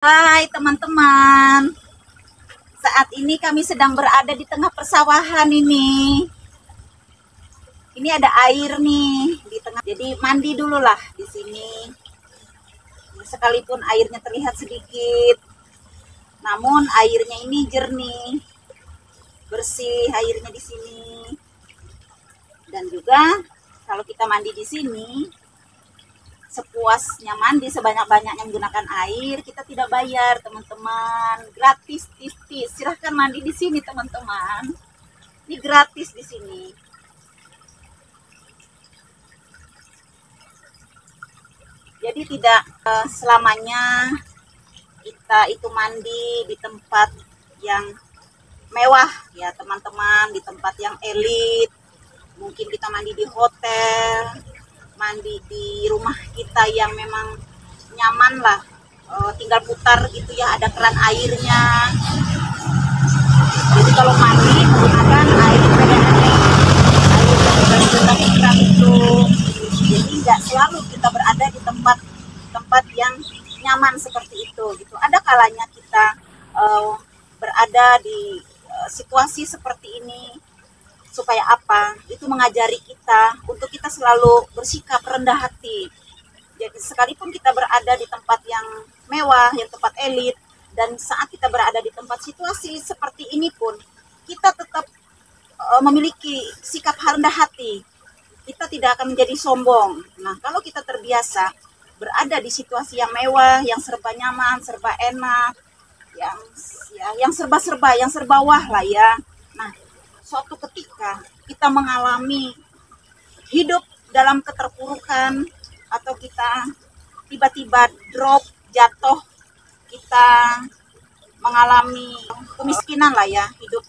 Hai teman-teman, saat ini kami sedang berada di tengah persawahan ini. Ini ada air nih di tengah, jadi mandi dulu lah di sini. Sekalipun airnya terlihat sedikit, namun airnya ini jernih, bersih airnya di sini. Dan juga kalau kita mandi di sini, sepuasnya mandi, sebanyak-banyaknya menggunakan air, kita tidak bayar teman-teman, gratis tipis. Silahkan mandi di sini teman-teman, ini gratis di sini. Jadi tidak selamanya kita itu mandi di tempat yang mewah ya teman-teman, di tempat yang elit. Mungkin kita mandi di hotel, mandi di rumah kita yang memang nyaman lah, tinggal putar gitu ya, ada keran airnya. Jadi kalau mandi menggunakan air PDAM, air yang dari keran itu. Jadi nggak selalu kita berada di tempat yang nyaman seperti itu gitu. Ada kalanya kita berada di situasi seperti ini. Supaya apa? Itu mengajari kita untuk kita selalu bersikap rendah hati. Jadi sekalipun kita berada di tempat yang mewah, yang tempat elit, dan saat kita berada di tempat situasi seperti ini pun, kita tetap memiliki sikap rendah hati. Kita tidak akan menjadi sombong. Nah, kalau kita terbiasa berada di situasi yang mewah, yang serba nyaman, serba enak, yang serba-serba, yang serba wah lah ya. Nah, suatu ketika kita mengalami hidup dalam keterpurukan atau kita tiba-tiba drop, jatuh, kita mengalami kemiskinan lah ya, hidup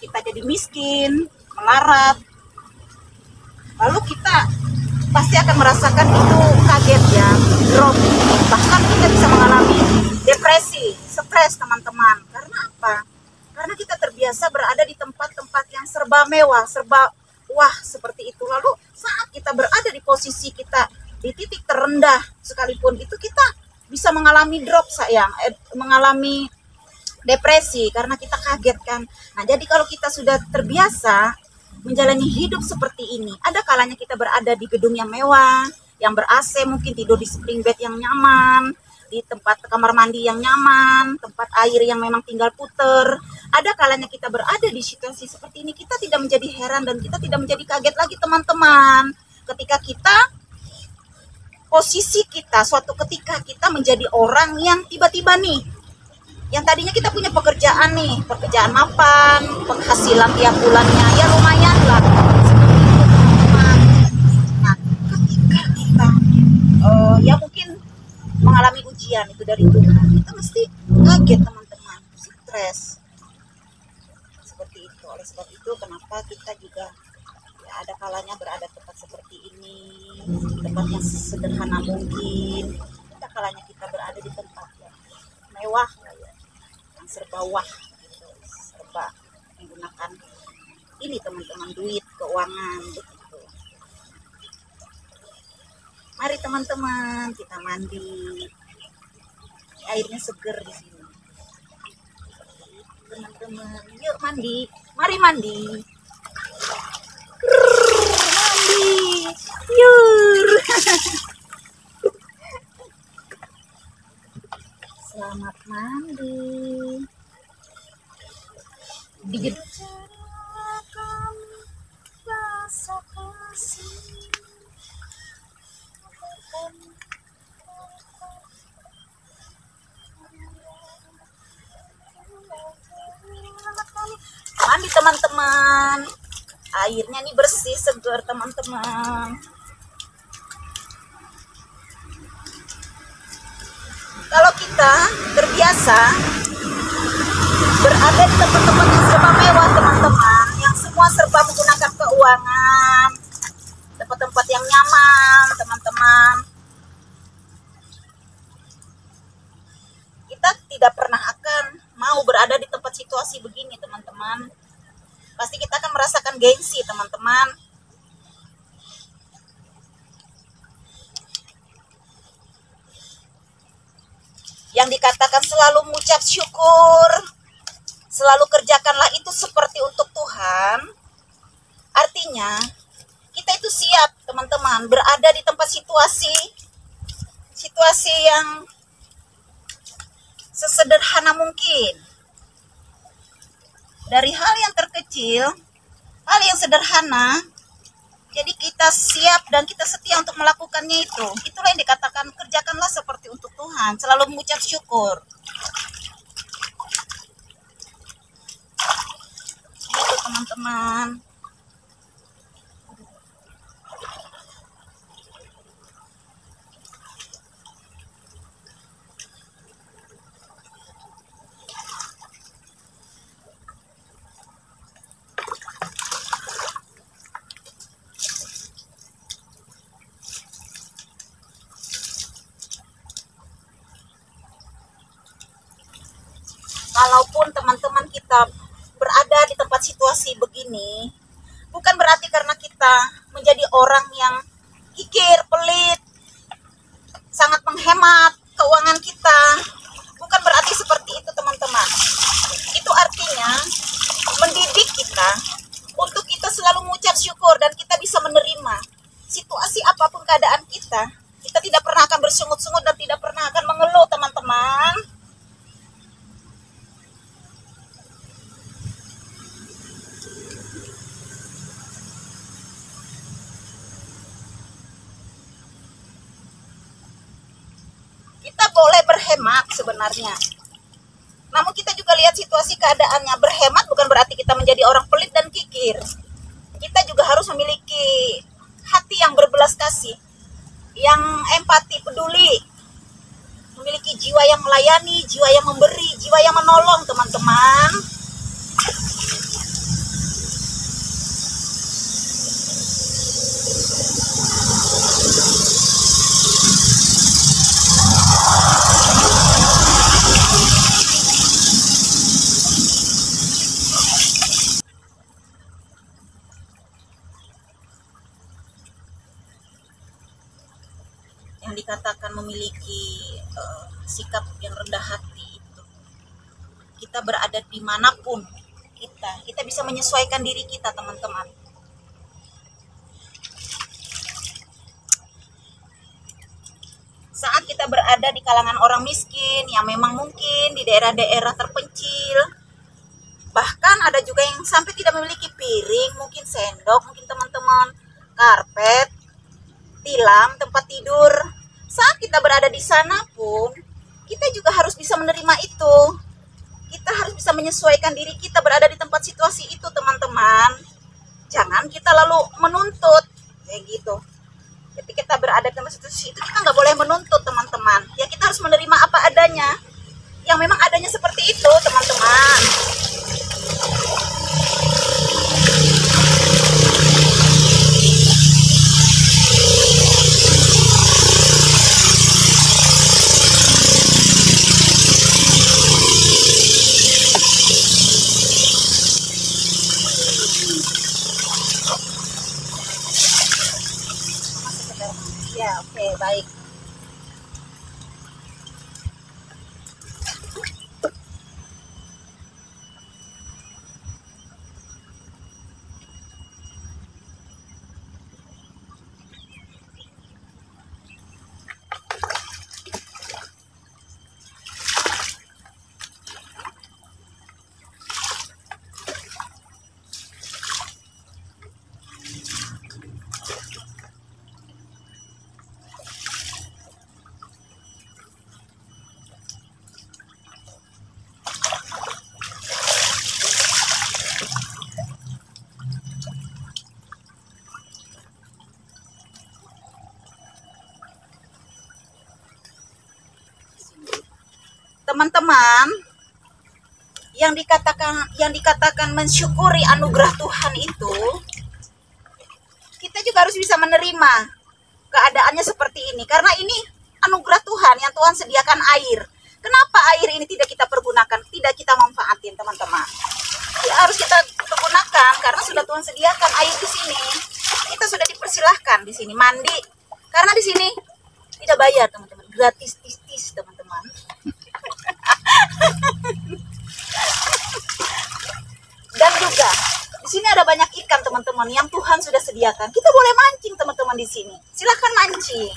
kita jadi miskin, melarat, lalu kita pasti akan merasakan itu kaget ya, drop, bahkan kita bisa mengalami depresi, stres teman-teman. Karena apa? Karena kita terbiasa berada di tempat-tempat yang serba mewah, serba wah seperti itu. Lalu saat kita berada di posisi kita di titik terendah sekalipun, itu kita bisa mengalami drop sayang, mengalami depresi karena kita kaget kan. Nah, jadi kalau kita sudah terbiasa menjalani hidup seperti ini, ada kalanya kita berada di gedung yang mewah, yang ber-AC, mungkin tidur di spring bed yang nyaman, di tempat kamar mandi yang nyaman, tempat air yang memang tinggal puter. Ada kalanya kita berada di situasi seperti ini, kita tidak menjadi heran dan kita tidak menjadi kaget lagi teman-teman. Ketika kita, posisi kita, suatu ketika kita menjadi orang yang tiba-tiba nih, yang tadinya kita punya pekerjaan nih, pekerjaan mapan, penghasilan tiap bulannya ya lumayan lah, seperti itu teman-teman. Nah, ketika kita ya mungkin mengalami ujian itu dari Tuhan, kita mesti kaget teman-teman, stres seperti itu. Oleh sebab itu kenapa kita juga ya ada kalanya berada di tempat seperti ini, tempat yang sederhana mungkin. Ada kalanya kita berada di tempat yang mewah ya, yang serba wah gitu, serba menggunakan ini teman-teman, duit, keuangan begitu. Mari teman-teman kita mandi, airnya seger di sini. Teman-teman, yuk mandi, mari mandi. Mandi, yur. Selamat mandi. Bicarakan rasa kasih. Mandi teman-teman, airnya ini bersih, segar teman-teman. Kalau kita terbiasa berada di tempat-tempat yang serba mewah teman-teman, yang semua serba menggunakan keuangan, tempat-tempat yang nyaman teman-teman, kita tidak pernah akan mau berada di tempat situasi begini teman-teman. Pasti kita akan merasakan gengsi teman-teman. yang dikatakan selalu mengucap syukur, selalu kerjakanlah itu seperti untuk Tuhan. Artinya kita itu siap teman-teman berada di tempat situasi yang sesederhana mungkin. Dari hal yang terkecil, hal yang sederhana, jadi kita siap dan kita setia untuk melakukannya itu. Itulah yang dikatakan kerjakanlah seperti untuk Tuhan, selalu mengucap syukur. Itu teman-teman. Walaupun teman-teman kita berada di tempat situasi begini, bukan berarti karena kita menjadi orang yang kikir, pelit, sangat menghemat keuangan kita. Bukan berarti seperti itu teman-teman. Itu artinya mendidik kita untuk kita selalu mengucap syukur dan kita bisa menerima situasi apapun keadaan kita. Kita tidak pernah akan bersungut-sungut dan tidak pernah akan mengeluh teman-teman. Kita boleh berhemat sebenarnya. Namun kita juga lihat situasi keadaannya. Berhemat bukan berarti kita menjadi orang pelit dan kikir. Kita juga harus memiliki hati yang berbelas kasih, yang empati, peduli, memiliki jiwa yang melayani, jiwa yang memberi, jiwa yang menolong teman-teman. Yang dikatakan memiliki sikap yang rendah hati itu, kita berada dimanapun kita bisa menyesuaikan diri kita teman-teman. Saat kita berada di kalangan orang miskin yang memang mungkin di daerah-daerah terpencil, bahkan ada juga yang sampai tidak memiliki piring, mungkin sendok, mungkin teman-teman, karpet, tilam, tempat tidur. Saat kita berada di sana pun, kita juga harus bisa menerima itu. Kita harus bisa menyesuaikan diri kita berada di tempat situasi itu, teman-teman. Jangan kita lalu menuntut, kayak gitu. Ketika kita berada di tempat situasi itu, kita nggak boleh menuntut, teman-teman. Ya kita harus menerima apa adanya. Yang memang adanya seperti itu, teman-teman. Ya, oke, baik. Teman-teman, yang dikatakan mensyukuri anugerah Tuhan itu, kita juga harus bisa menerima keadaannya seperti ini, karena ini anugerah Tuhan yang Tuhan sediakan air. Kenapa air ini tidak kita pergunakan, tidak kita manfaatin, teman-teman? Ya, harus kita pergunakan karena sudah Tuhan sediakan air di sini. Kita sudah dipersilahkan di sini mandi, karena di sini tidak bayar, teman-teman, gratis tis-tis, teman-teman. teman-teman yang Tuhan sudah sediakan. Kita boleh mancing teman-teman di sini. Silahkan mancing.